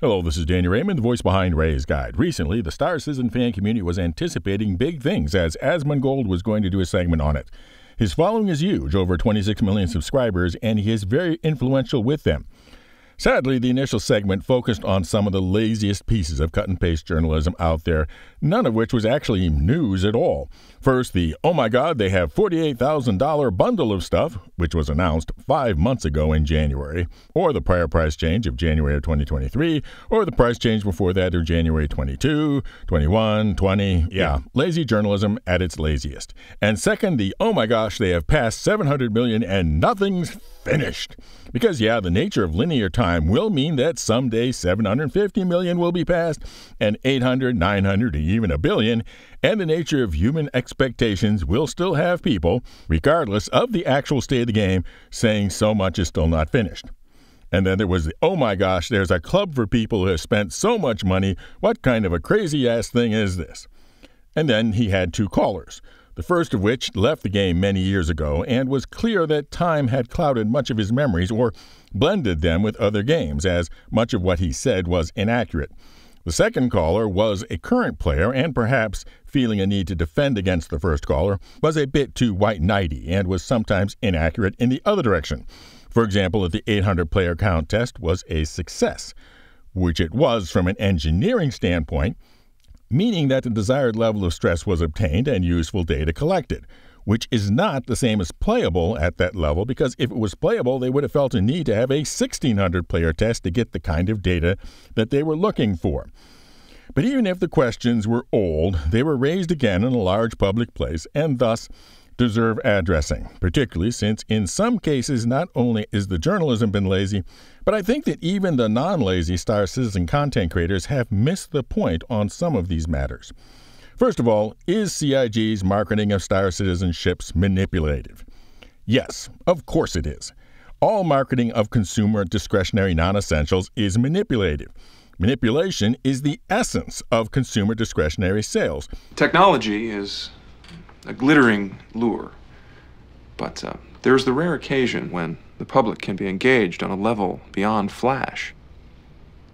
Hello, this is Danny Raymond, the voice behind Ray's Guide. Recently, the Star Citizen fan community was anticipating big things as Asmongold was going to do a segment on it. His following is huge, over 26 million subscribers, and he is very influential with them. Sadly, the initial segment focused on some of the laziest pieces of cut-and-paste journalism out there, none of which was actually news at all. First, the "oh my god, they have $48,000 bundle of stuff," which was announced 5 months ago in January, or the prior price change of January of 2023, or the price change before that of January 22, 21, 20. Yeah, lazy journalism at its laziest. And second, the "oh my gosh, they have passed 700 million and nothing's finished." Because, the nature of linear time will mean that someday 750 million will be passed, and 800, 900, and even a billion, and the nature of human expectations will still have people, regardless of the actual state of the game, saying so much is still not finished. And then there was the "oh my gosh, there's a club for people who have spent so much money, what kind of a crazy-ass thing is this?" And then he had two callers. The first of which left the game many years ago and was clear that time had clouded much of his memories or blended them with other games, as much of what he said was inaccurate. The second caller was a current player and perhaps feeling a need to defend against the first caller, was a bit too white-knighty and was sometimes inaccurate in the other direction. For example, if the 800-player count test was a success, which it was from an engineering standpoint, meaning that the desired level of stress was obtained and useful data collected, which is not the same as playable at that level, because if it was playable, they would have felt a need to have a 1,600-player test to get the kind of data that they were looking for. But even if the questions were old, they were raised again in a large public place and thus deserve addressing, particularly since in some cases not only is the journalism been lazy, but I think that even the non-lazy Star Citizen content creators have missed the point on some of these matters. First of all, is CIG's marketing of Star Citizen ships manipulative? Yes, of course it is. All marketing of consumer discretionary non-essentials is manipulative. Manipulation is the essence of consumer discretionary sales. Technology is a glittering lure, but there's the rare occasion when the public can be engaged on a level beyond flash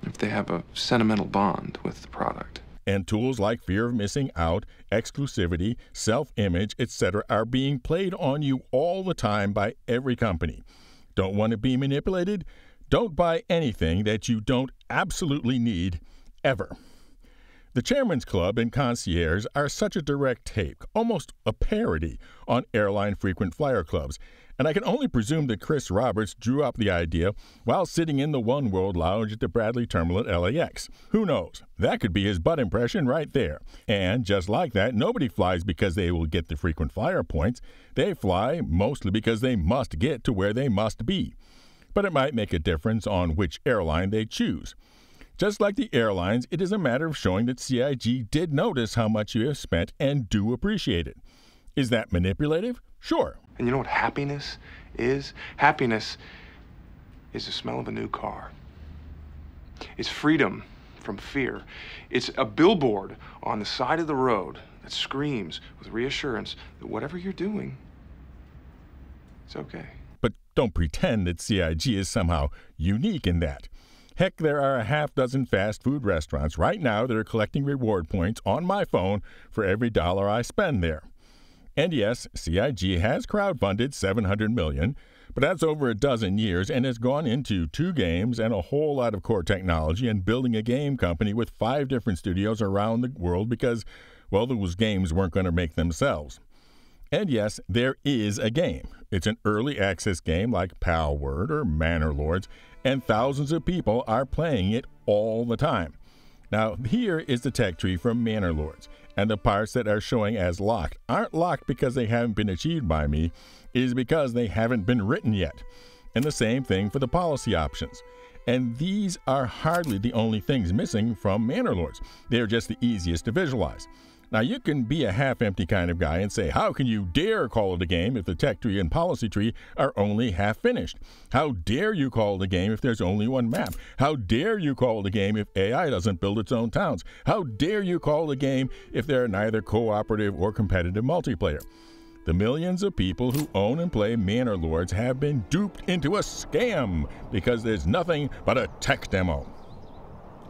if they have a sentimental bond with the product. And tools like fear of missing out, exclusivity, self-image, etc. are being played on you all the time by every company. Don't want to be manipulated? Don't buy anything that you don't absolutely need, ever. The Chairman's Club and Concierge are such a direct take, almost a parody, on airline frequent flyer clubs, and I can only presume that Chris Roberts drew up the idea while sitting in the One World Lounge at the Bradley Terminal at LAX. Who knows? That could be his butt impression right there. And just like that, nobody flies because they will get the frequent flyer points. They fly mostly because they must get to where they must be. But it might make a difference on which airline they choose. Just like the airlines, it is a matter of showing that CIG did notice how much you have spent and do appreciate it. Is that manipulative? Sure. And you know what happiness is? Happiness is the smell of a new car. It's freedom from fear. It's a billboard on the side of the road that screams with reassurance that whatever you're doing, it's okay. But don't pretend that CIG is somehow unique in that. Heck, there are a half dozen fast food restaurants right now that are collecting reward points on my phone for every dollar I spend there. And yes, CIG has crowdfunded $700 million, but that's over a dozen years and has gone into 2 games and a whole lot of core technology and building a game company with 5 different studios around the world because, well, those games weren't going to make themselves. And yes, there is a game. It's an early access game like Pal Word or Manor Lords, and thousands of people are playing it all the time. Now, here is the tech tree from Manor Lords, and the parts that are showing as locked aren't locked because they haven't been achieved by me, it is because they haven't been written yet. And the same thing for the policy options. And these are hardly the only things missing from Manor Lords. They're just the easiest to visualize. Now, you can be a half-empty kind of guy and say, how can you dare call it a game if the tech tree and policy tree are only half-finished? How dare you call it a game if there's only one map? How dare you call it a game if AI doesn't build its own towns? How dare you call it a game if there are neither cooperative or competitive multiplayer? The millions of people who own and play Manor Lords have been duped into a scam because there's nothing but a tech demo.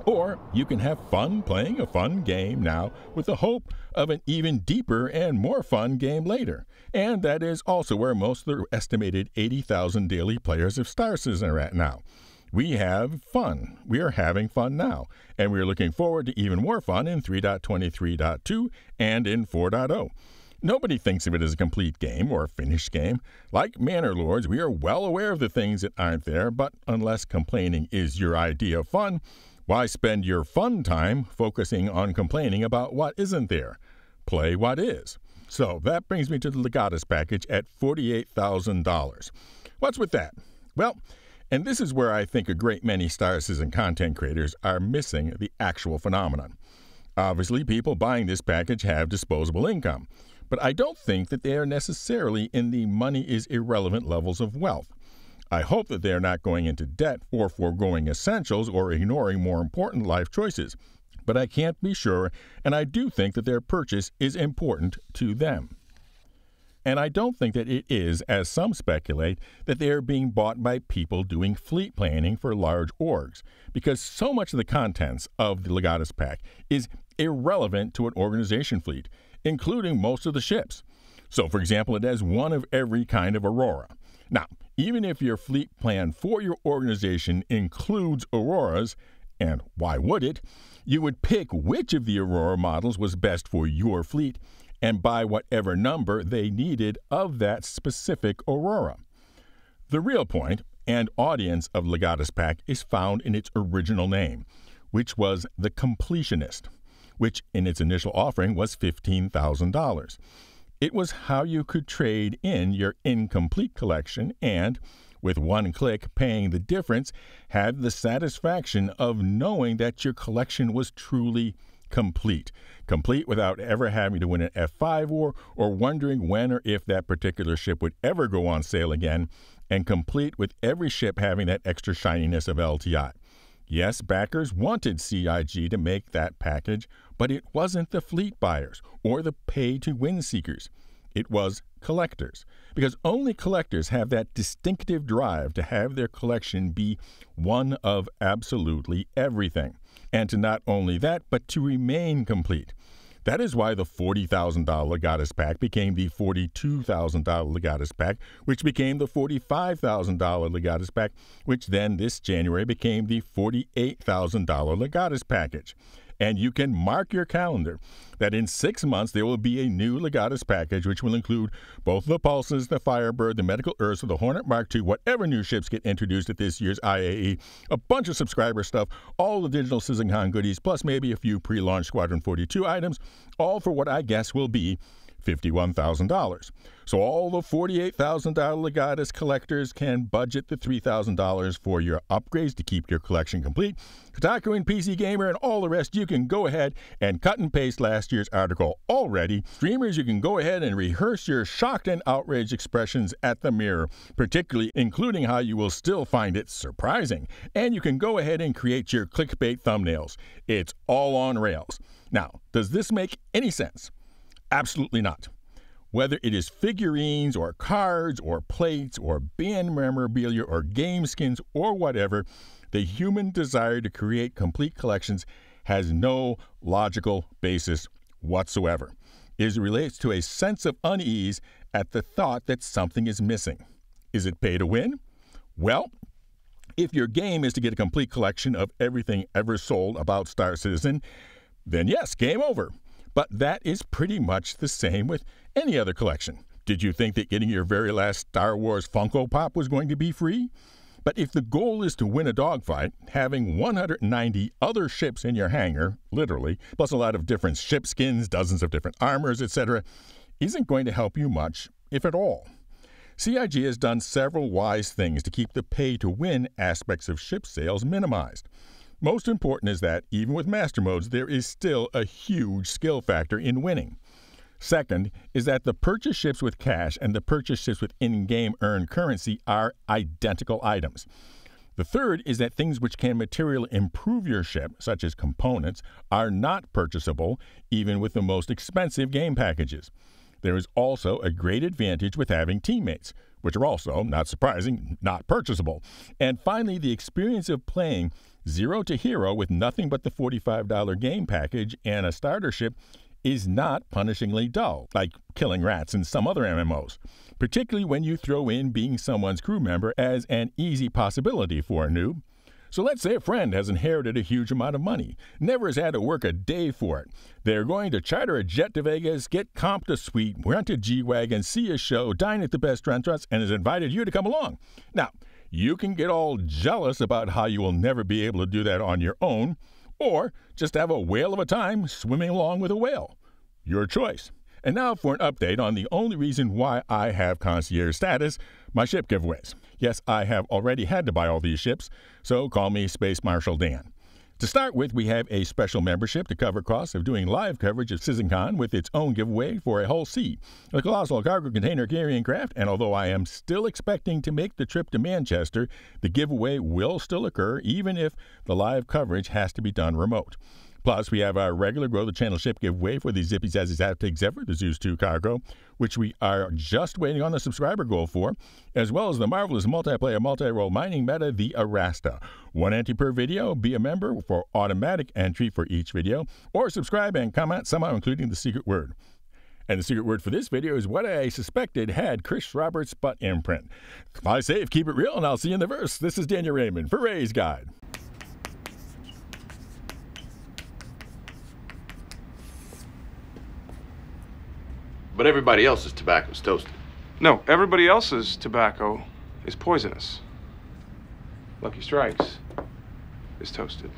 Or you can have fun playing a fun game now with the hope of an even deeper and more fun game later. And that is also where most of the estimated 80,000 daily players of Star Citizen are at now. We have fun. We are having fun now. And we are looking forward to even more fun in 3.23.2 and in 4.0. Nobody thinks of it as a complete game or a finished game. Like Manor Lords, we are well aware of the things that aren't there, but unless complaining is your idea of fun, why spend your fun time focusing on complaining about what isn't there? Play what is. So that brings me to the Legatus package at $48,000. What's with that? Well, and this is where I think a great many Star Citizen content creators are missing the actual phenomenon. Obviously, people buying this package have disposable income, but I don't think that they are necessarily in the money is irrelevant levels of wealth. I hope that they are not going into debt or foregoing essentials or ignoring more important life choices, but I can't be sure, and I do think that their purchase is important to them. And I don't think that it is, as some speculate, that they are being bought by people doing fleet planning for large orgs, because so much of the contents of the Legatus Pack is irrelevant to an organization fleet, including most of the ships. So, for example, it has one of every kind of Aurora. Now, even if your fleet plan for your organization includes Auroras, and why would it, you would pick which of the Aurora models was best for your fleet and buy whatever number they needed of that specific Aurora. The real point and audience of Legatus Pack is found in its original name, which was the Completionist, which in its initial offering was $15,000. It was how you could trade in your incomplete collection and, with one click paying the difference, had the satisfaction of knowing that your collection was truly complete. Complete without ever having to win an F5 war or wondering when or if that particular ship would ever go on sale again, and complete with every ship having that extra shininess of LTI. Yes, backers wanted CIG to make that package, but it wasn't the fleet buyers or the pay-to-win seekers. It was collectors, because only collectors have that distinctive drive to have their collection be one of absolutely everything, and to not only that, but to remain complete. That is why the $40,000 Legatus Pack became the $42,000 Legatus Pack, which became the $45,000 Legatus Pack, which then this January became the $48,000 Legatus Package. And you can mark your calendar that in 6 months there will be a new Legatus package, which will include both the Pulses, the Firebird, the Medical Ursa, the Hornet Mark II, whatever new ships get introduced at this year's IAE, a bunch of subscriber stuff, all the digital CitizenCon goodies, plus maybe a few pre-launch Squadron 42 items, all for what I guess will be $51,000. So all the $48,000 Legatus collectors can budget the $3,000 for your upgrades to keep your collection complete. Kotaku and PC Gamer and all the rest, you can go ahead and cut and paste last year's article already. Streamers, you can go ahead and rehearse your shocked and outraged expressions at the mirror, particularly including how you will still find it surprising. And you can go ahead and create your clickbait thumbnails. It's all on rails. Now, does this make any sense? Absolutely not. Whether it is figurines or cards or plates or band memorabilia or game skins or whatever, the human desire to create complete collections has no logical basis whatsoever. It relates to a sense of unease at the thought that something is missing. Is it pay to win? Well, if your game is to get a complete collection of everything ever sold about Star Citizen, then yes, game over. But that is pretty much the same with any other collection. Did you think that getting your very last Star Wars Funko Pop was going to be free? But if the goal is to win a dogfight, having 190 other ships in your hangar, literally, plus a lot of different ship skins, dozens of different armors, etc., isn't going to help you much, if at all. CIG has done several wise things to keep the pay-to-win aspects of ship sales minimized. Most important is that, even with master modes, there is still a huge skill factor in winning. Second is that the purchase ships with cash and the purchase ships with in-game earned currency are identical items. The third is that things which can materially improve your ship, such as components, are not purchasable, even with the most expensive game packages. There is also a great advantage with having teammates, which are also, not surprising, not purchasable. And finally, the experience of playing Zero to Hero with nothing but the $45 game package and a starter ship is not punishingly dull, like killing rats in some other MMOs, particularly when you throw in being someone's crew member as an easy possibility for a noob. So let's say a friend has inherited a huge amount of money, never has had to work a day for it. They're going to charter a jet to Vegas, get comped a suite, rent a G-Wagon, see a show, dine at the best restaurants, and has invited you to come along. Now, you can get all jealous about how you will never be able to do that on your own, or just have a whale of a time swimming along with a whale. Your choice. And now for an update on the only reason why I have concierge status, my ship giveaways. Yes, I have already had to buy all these ships, so call me Space Marshal Dan. To start with, we have a special membership to cover costs of doing live coverage of CitizenCon with its own giveaway for a whole sea, a colossal cargo container carrying craft, and although I am still expecting to make the trip to Manchester, the giveaway will still occur even if the live coverage has to be done remote. Plus, we have our regular Grow the Channel ship giveaway for the Zippy Zazzy Zaptig Zephyr, the Zeus 2 cargo, which we are just waiting on the subscriber goal for, as well as the marvelous multiplayer multi-role mining meta, the Arasta. 1 entry per video, be a member for automatic entry for each video, or subscribe and comment somehow including the secret word. And the secret word for this video is what I suspected had Chris Roberts' butt imprint. Fly safe, keep it real, and I'll see you in the verse. This is Daniel Raymond for Ray's Guide. But everybody else's tobacco's toasted. No, everybody else's tobacco is poisonous. Lucky Strikes is toasted.